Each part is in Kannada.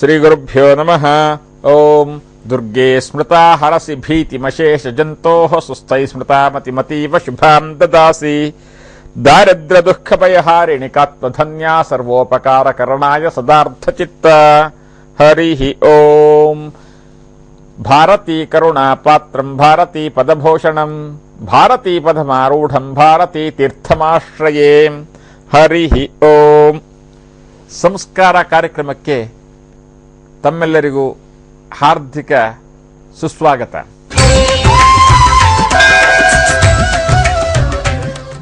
ಶ್ರೀಗುರುಭ್ಯೋ ನಮಃ. ಓಂ ದುರ್ಗೆ ಸ್ಮೃತಾ ಹರಸಿ ಭೀತಿಮಶೇಷ ಜಂತೋಃ ಸುಸ್ಥೈ ಸ್ಮೃತಾ ಮತಿಮತೀವ ಶುಭಾಂ ದದಾಸಿ. ದಾರಿದ್ರ್ಯ ದುಃಖ ಭಯಹಾರಿಣಿ ಕಾತ್ಮಧನ್ಯಾ ಸರ್ವೋಪಕಾರ ಕರಣಾಯ ಸದಾರ್ಥಚಿತ್ತ. ಹರಿ ಓಂ. ಭಾರತೀ ಕರುಣಾ ಪಾತ್ರಂ ಭಾರತೀ ಪದಭೂಷಣಂ ಭಾರತೀ ಪದಮಾರೂಢಂ ಭಾರತೀ ತೀರ್ಥಮಾಶ್ರಯೇ. ಹರಿ ಓಂ. ಸಂಸ್ಕಾರ ಕಾರ್ಯಕ್ರಮಕ್ಕೆ ತಮ್ಮೆಲ್ಲರಿಗೂ ಹಾರ್ದಿಕ ಸುಸ್ವಾಗತ.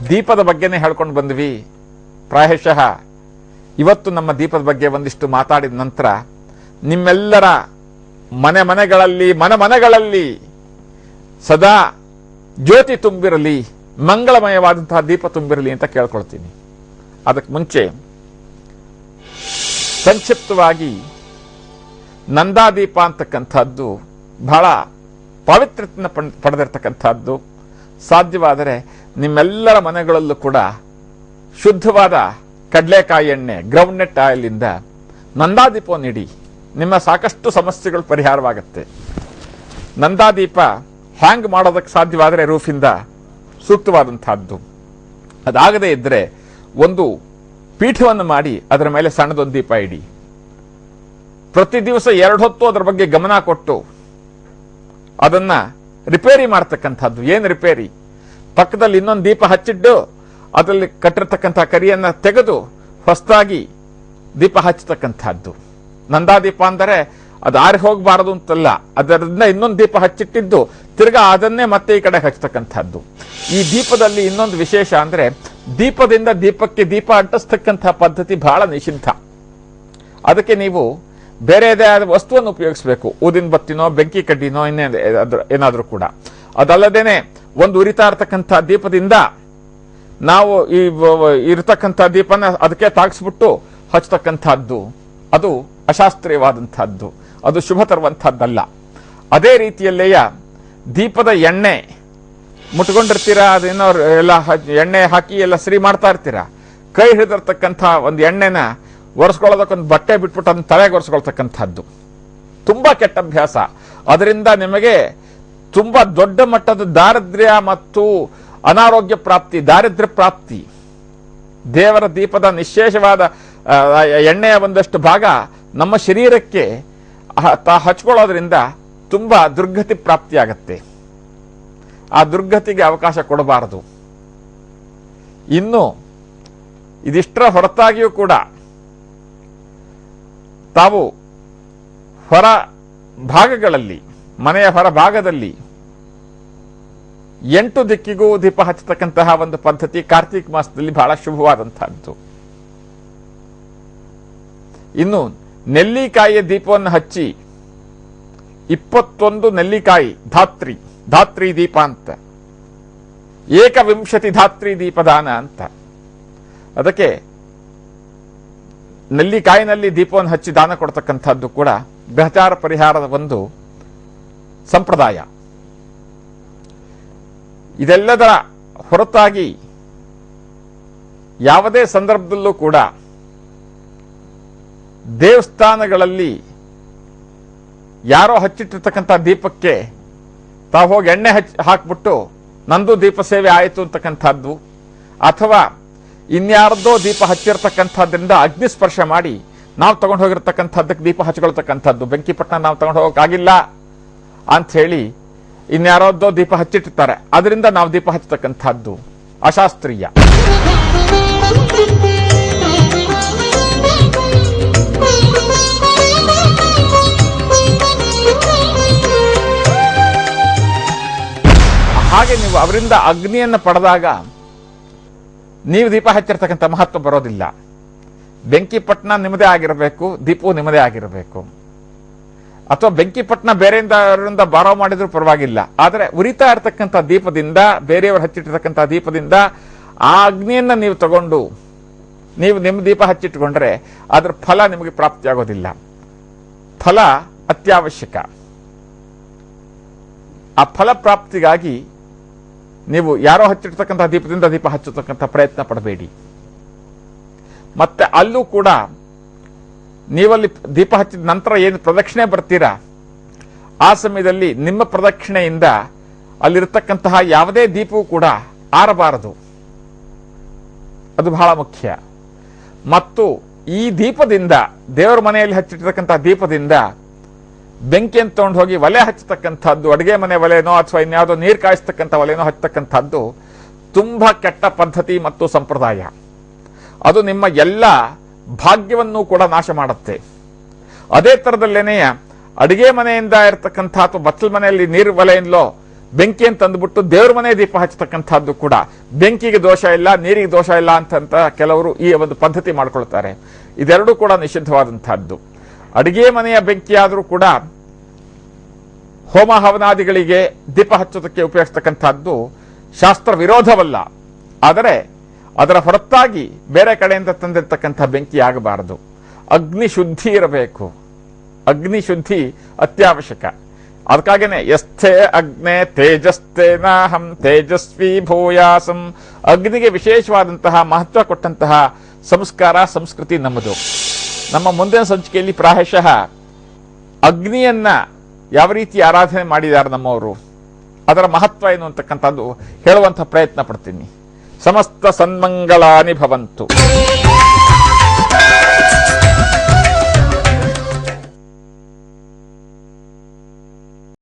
ದೀಪದ ಬಗ್ಗೆನೇ ಹೇಳ್ಕೊಂಡು ಬಂದ್ವಿ. ಪ್ರಾಯಶಃ ಇವತ್ತು ನಮ್ಮ ದೀಪದ ಬಗ್ಗೆ ಒಂದಿಷ್ಟು ಮಾತಾಡಿದ ನಂತರ ನಿಮ್ಮೆಲ್ಲರ ಮನೆಗಳಲ್ಲಿ ಸದಾ ಜ್ಯೋತಿ ತುಂಬಿರಲಿ, ಮಂಗಳಮಯವಾದಂತಹ ದೀಪ ತುಂಬಿರಲಿ ಅಂತ ಕೇಳ್ಕೊಳ್ತೀನಿ. ಅದಕ್ಕೆ ಮುಂಚೆ ಸಂಕ್ಷಿಪ್ತವಾಗಿ ನಂದಾದೀಪ ಅಂತಕ್ಕಂಥದ್ದು ಬಹಳ ಪವಿತ್ರತೆಯನ್ನು ಪಡೆದಿರ್ತಕ್ಕಂಥದ್ದು. ಸಾಧ್ಯವಾದರೆ ನಿಮ್ಮೆಲ್ಲರ ಮನೆಗಳಲ್ಲೂ ಕೂಡ ಶುದ್ಧವಾದ ಕಡಲೆಕಾಯಿ ಎಣ್ಣೆ, ಗ್ರೌಂಡ್ನಟ್ ಆಯಿಲ್ ಇಂದ ನಂದಾದೀಪವನ್ನು ಇಡಿ. ನಿಮ್ಮ ಸಾಕಷ್ಟು ಸಮಸ್ಯೆಗಳು ಪರಿಹಾರವಾಗುತ್ತೆ. ನಂದಾದೀಪ ಹ್ಯಾಂಗ್ ಮಾಡೋದಕ್ಕೆ ಸಾಧ್ಯವಾದರೆ ರೂಫಿಂದ ಸೂಕ್ತವಾದಂತಹದ್ದು. ಅದಾಗದೇ ಇದ್ರೆ ಒಂದು ಪೀಠವನ್ನು ಮಾಡಿ ಅದರ ಮೇಲೆ ಸಣ್ಣದೊಂದು ದೀಪ ಇಡಿ. ಪ್ರತಿ ದಿವಸ 2 ಹೊತ್ತು ಅದರ ಬಗ್ಗೆ ಗಮನ ಕೊಟ್ಟು ಅದನ್ನ ರಿಪೇರಿ ಮಾಡ್ತಕ್ಕಂಥದ್ದು. ಏನು ರಿಪೇರಿ? ಪಕ್ಕದಲ್ಲಿ ಇನ್ನೊಂದು ದೀಪ ಹಚ್ಚಿಟ್ಟು ಅದರಲ್ಲಿ ಕಟ್ಟಿರ್ತಕ್ಕಂಥ ಕರಿಯನ್ನ ತೆಗೆದು ಹೊಸದಾಗಿ ದೀಪ ಹಚ್ಚತಕ್ಕಂಥದ್ದು. ನಂದಾದೀಪ ಅಂದರೆ ಅದು ಆರಿ ಹೋಗಬಾರದು ಅಂತಲ್ಲ, ಅದರಿಂದ ಇನ್ನೊಂದು ದೀಪ ಹಚ್ಚಿಟ್ಟಿದ್ದು ತಿರ್ಗಾ ಅದನ್ನೇ ಮತ್ತೆ ಈ ಕಡೆ ಹಚ್ಚತಕ್ಕಂಥದ್ದು. ಈ ದೀಪದಲ್ಲಿ ಇನ್ನೊಂದು ವಿಶೇಷ ಅಂದ್ರೆ ದೀಪದಿಂದ ದೀಪಕ್ಕೆ ದೀಪ ಅಂಟಿಸ್ತಕ್ಕಂಥ ಪದ್ಧತಿ ಬಹಳ ನಿಷಿದ್ಧ. ಅದಕ್ಕೆ ನೀವು ಬೇರೆದೇ ಆದ ವಸ್ತುವನ್ನು ಉಪಯೋಗಿಸಬೇಕು. ಊದಿನ ಬತ್ತಿನೋ ಬೆಂಕಿ ಕಡ್ಡಿನೋ ಏನಾದ್ರೂ ಕೂಡ. ಅದಲ್ಲದೇನೆ ಒಂದು ಉರಿತಾ ಇರತಕ್ಕಂಥ ದೀಪದಿಂದ ನಾವು ಈ ಇರತಕ್ಕಂಥ ದೀಪನ ಅದಕ್ಕೆ ತಾಗಿಸ್ಬಿಟ್ಟು ಹಚ್ಚತಕ್ಕಂಥದ್ದು ಅದು ಅಶಾಸ್ತ್ರೀಯವಾದಂತಹದ್ದು, ಅದು ಶುಭ ತರುವಂತಹದ್ದಲ್ಲ. ಅದೇ ರೀತಿಯಲ್ಲೇಯ ದೀಪದ ಎಣ್ಣೆ ಮುಟ್ಕೊಂಡಿರ್ತೀರಾ, ಅದೇನೋ ಎಲ್ಲ ಎಣ್ಣೆ ಹಾಕಿ ಎಲ್ಲ ಸರಿ ಮಾಡ್ತಾ ಇರ್ತೀರಾ. ಕೈ ಹಿಡಿದಿರ್ತಕ್ಕಂಥ ಒಂದು ಎಣ್ಣೆನ ಒರೆಸ್ಕೊಳ್ಳೋದಕ್ಕೊಂದು ಬಟ್ಟೆ ಬಿಟ್ಬಿಟ್ಟು ಅದನ್ನ ತಲೆಗೆ ಒರೆಸ್ಕೊಳ್ತಕ್ಕಂಥದ್ದು ತುಂಬಾ ಕೆಟ್ಟ ಅಭ್ಯಾಸ. ಅದರಿಂದ ನಿಮಗೆ ತುಂಬಾ ದೊಡ್ಡ ಮಟ್ಟದ ದಾರಿದ್ರ್ಯ ಮತ್ತು ಅನಾರೋಗ್ಯ ಪ್ರಾಪ್ತಿ, ದಾರಿದ್ರ್ಯ ಪ್ರಾಪ್ತಿ. ದೇವರ ದೀಪದ ನಿಶೇಷವಾದ ಎಣ್ಣೆಯ ಒಂದಷ್ಟು ಭಾಗ ನಮ್ಮ ಶರೀರಕ್ಕೆ ಹಚ್ಕೊಳ್ಳೋದ್ರಿಂದ ತುಂಬಾ ದುರ್ಗತಿ ಪ್ರಾಪ್ತಿಯಾಗತ್ತೆ. ಆ ದುರ್ಗತಿಗೆ ಅವಕಾಶ ಕೊಡಬಾರದು. ಇನ್ನು ಇದಿಷ್ಟರ ಹೊರತಾಗಿಯೂ ಕೂಡ ತಾವು ಹೊರ ಭಾಗಗಳಲ್ಲಿ, ಮನೆಯ ಹೊರ ಭಾಗದಲ್ಲಿ 8 ದಿಕ್ಕಿಗೂ ದೀಪ ಹಚ್ಚತಕ್ಕಂತಹ ಒಂದು ಪದ್ಧತಿ ಕಾರ್ತಿಕ್ ಮಾಸದಲ್ಲಿ ಬಹಳ ಶುಭವಾದಂತಹದ್ದು. ಇನ್ನು ನೆಲ್ಲಿಕಾಯಿಯ ದೀಪವನ್ನು ಹಚ್ಚಿ 21 ನೆಲ್ಲಿಕಾಯಿ ಧಾತ್ರಿ ದೀಪ ಅಂತ, 21 ಧಾತ್ರಿ ದೀಪದಾನ ಅಂತ. ಅದಕ್ಕೆ ನೆಲ್ಲಿಕಾಯಿನಲ್ಲಿ ದೀಪವನ್ನು ಹಚ್ಚಿ ದಾನ ಕೊಡ್ತಕ್ಕಂಥದ್ದು ಕೂಡ ಗ್ರಹಚಾರ ಪರಿಹಾರದ ಒಂದು ಸಂಪ್ರದಾಯ. ಇದೆಲ್ಲದರ ಹೊರತಾಗಿ ಯಾವುದೇ ಸಂದರ್ಭದಲ್ಲೂ ಕೂಡ ದೇವಸ್ಥಾನಗಳಲ್ಲಿ ಯಾರೋ ಹಚ್ಚಿಟ್ಟಿರ್ತಕ್ಕಂಥ ದೀಪಕ್ಕೆ ತಾವು ಹೋಗಿ ಎಣ್ಣೆ ಹಾಕ್ಬಿಟ್ಟು ನಂದು ದೀಪ ಸೇವೆ ಆಯಿತು ಅಂತಕ್ಕಂಥದ್ದು, ಅಥವಾ ಇನ್ಯಾರದೋ ದೀಪ ಹಚ್ಚಿರ್ತಕ್ಕಂಥದ್ರಿಂದ ಅಗ್ನಿಸ್ಪರ್ಶ ಮಾಡಿ ನಾವು ತಗೊಂಡು ಹೋಗಿರ್ತಕ್ಕಂಥದ್ದಕ್ಕೆ ದೀಪ ಹಚ್ಕೊಳ್ತಕ್ಕಂಥದ್ದು. ಬೆಂಕಿಪಟ್ಟಣ ನಾವು ತಗೊಂಡು ಹೋಗೋಕ್ಕಾಗಿಲ್ಲ ಅಂತ ಹೇಳಿ ಇನ್ಯಾರದೋ ದೀಪ ಹಚ್ಚಿಟ್ಟಿರ್ತಾರೆ, ಅದರಿಂದ ನಾವು ದೀಪ ಹಚ್ಚತಕ್ಕಂಥದ್ದು ಅಶಾಸ್ತ್ರೀಯ. ಹಾಗೆ ನೀವು ಅವರಿಂದ ಅಗ್ನಿಯನ್ನು ಪಡೆದಾಗ ನೀವು ದೀಪ ಹಚ್ಚಿರ್ತಕ್ಕಂಥ ಮಹತ್ವ ಬರೋದಿಲ್ಲ. ಬೆಂಕಿಪಟ್ಟಣ ನಿಮ್ಮದೇ ಆಗಿರಬೇಕು, ದೀಪವು ನಿಮ್ಮದೇ ಆಗಿರಬೇಕು. ಅಥವಾ ಬೆಂಕಿಪಟ್ಟಣ ಬೇರೆಯಿಂದ ಬಾರೋ ಮಾಡಿದ್ರು ಪರವಾಗಿಲ್ಲ, ಆದರೆ ಉರಿತಾ ಇರತಕ್ಕಂಥ ದೀಪದಿಂದ, ಬೇರೆಯವರು ಹಚ್ಚಿಟ್ಟಿರ್ತಕ್ಕಂಥ ದೀಪದಿಂದ ಆ ಅಗ್ನಿಯನ್ನ ನೀವು ತಗೊಂಡು ನೀವು ನಿಮ್ಮ ದೀಪ ಹಚ್ಚಿಟ್ಕೊಂಡ್ರೆ ಅದರ ಫಲ ನಿಮಗೆ ಪ್ರಾಪ್ತಿಯಾಗೋದಿಲ್ಲ. ಫಲ ಅತ್ಯವಶ್ಯಕ. ಆ ಫಲ ಪ್ರಾಪ್ತಿಗಾಗಿ ನೀವು ಯಾರೋ ಹಚ್ಚಿರ್ತಕ್ಕಂಥ ದೀಪದಿಂದ ದೀಪ ಹಚ್ಚತಕ್ಕಂಥ ಪ್ರಯತ್ನ ಪಡಬೇಡಿ. ಮತ್ತೆ ಅಲ್ಲೂ ಕೂಡ ನೀವಲ್ಲಿ ದೀಪ ಹಚ್ಚಿದ ನಂತರ ಏನು ಪ್ರದಕ್ಷಿಣೆ ಬರ್ತೀರಾ ಆ ಸಮಯದಲ್ಲಿ ನಿಮ್ಮ ಪ್ರದಕ್ಷಿಣೆಯಿಂದ ಅಲ್ಲಿರ್ತಕ್ಕಂತಹ ಯಾವುದೇ ದೀಪವೂ ಕೂಡ ಆರಬಾರದು. ಅದು ಬಹಳ ಮುಖ್ಯ. ಮತ್ತು ಈ ದೀಪದಿಂದ, ದೇವರ ಮನೆಯಲ್ಲಿ ಹಚ್ಚಿಟ್ಟಿರ್ತಕ್ಕಂಥ ದೀಪದಿಂದ ಬೆಂಕಿಯನ್ನು ತಗೊಂಡು ಹೋಗಿ ಒಲೆ ಹಚ್ಚತಕ್ಕಂಥದ್ದು, ಅಡುಗೆ ಮನೆ ಒಲೆನೋ ಅಥವಾ ಇನ್ಯಾವುದೋ ನೀರು ಕಾಯಿಸ್ತಕ್ಕಂಥ ಒಲೆನೋ ಹಚ್ಚತಕ್ಕಂಥದ್ದು ತುಂಬ ಕೆಟ್ಟ ಪದ್ಧತಿ ಮತ್ತು ಸಂಪ್ರದಾಯ. ಅದು ನಿಮ್ಮ ಎಲ್ಲ ಭಾಗ್ಯವನ್ನು ಕೂಡ ನಾಶ ಮಾಡುತ್ತೆ. ಅದೇ ಥರದಲ್ಲೇನೆ ಅಡುಗೆ ಮನೆಯಿಂದ ಇರತಕ್ಕಂಥ ಅಥವಾ ಬಚ್ಚಲ ಮನೆಯಲ್ಲಿ ನೀರು ಒಲೆಯಿಂದಲೋ ಬೆಂಕಿಯನ್ನು ತಂದುಬಿಟ್ಟು ದೇವ್ರ ಮನೆ ದೀಪ ಹಚ್ಚತಕ್ಕಂಥದ್ದು ಕೂಡ ಬೆಂಕಿಗೆ ದೋಷ ಇಲ್ಲ, ನೀರಿಗೆ ದೋಷ ಇಲ್ಲ ಅಂತ ಕೆಲವರು ಈ ಒಂದು ಪದ್ಧತಿ ಮಾಡ್ಕೊಳ್ತಾರೆ. ಇದೆರಡೂ ಕೂಡ ನಿಷಿದ್ಧವಾದಂತಹದ್ದು. ಅಡುಗೆ ಮನೆಯ ಬೆಂಕಿ ಆದರೂ ಕೂಡ ಹೋಮ ಹವನಾದಿಗಳಿಗೆ ದೀಪ ಹಚ್ಚೋದಕ್ಕೆ ಉಪಯೋಗಿಸ್ತಕ್ಕಂಥದ್ದು ಶಾಸ್ತ್ರ ವಿರೋಧವಲ್ಲ. ಆದರೆ ಅದರ ಹೊರತಾಗಿ ಬೇರೆ ಕಡೆಯಿಂದ ತಂದಿರತಕ್ಕಂಥ ಬೆಂಕಿ ಆಗಬಾರದು. ಅಗ್ನಿ ಶುದ್ಧಿ ಇರಬೇಕು. ಅಗ್ನಿ ಶುದ್ಧಿ ಅತ್ಯವಶ್ಯಕ. ಅದಕ್ಕಾಗೇನೆ ಯಸ್ಥೆ ಅಗ್ನೆ ತೇಜಸ್ತೇನಾಹಂ ತೇಜಸ್ವಿ ಭೂಯಾಸಂ. ಅಗ್ನಿಗೆ ವಿಶೇಷವಾದಂತಹ ಮಹತ್ವ ಕೊಟ್ಟಂತಹ ಸಂಸ್ಕಾರ ಸಂಸ್ಕೃತಿ ನಮ್ಮದು. ನಮ್ಮ ಮುಂದಿನ ಸಂಚಿಕೆಯಲ್ಲಿ ಪ್ರಾಯಶಃ ಅಗ್ನಿಯನ್ನ ಯಾವ ರೀತಿ ಆರಾಧನೆ ಮಾಡಿದ್ದಾರೆ ನಮ್ಮವರು, ಅದರ ಮಹತ್ವ ಏನು ಅಂತಕ್ಕಂಥದ್ದು ಹೇಳುವಂಥ ಪ್ರಯತ್ನ ಪಡ್ತೀನಿ. ಸಮಸ್ತ ಸನ್ಮಂಗಳಾನಿ ಭವಂತು.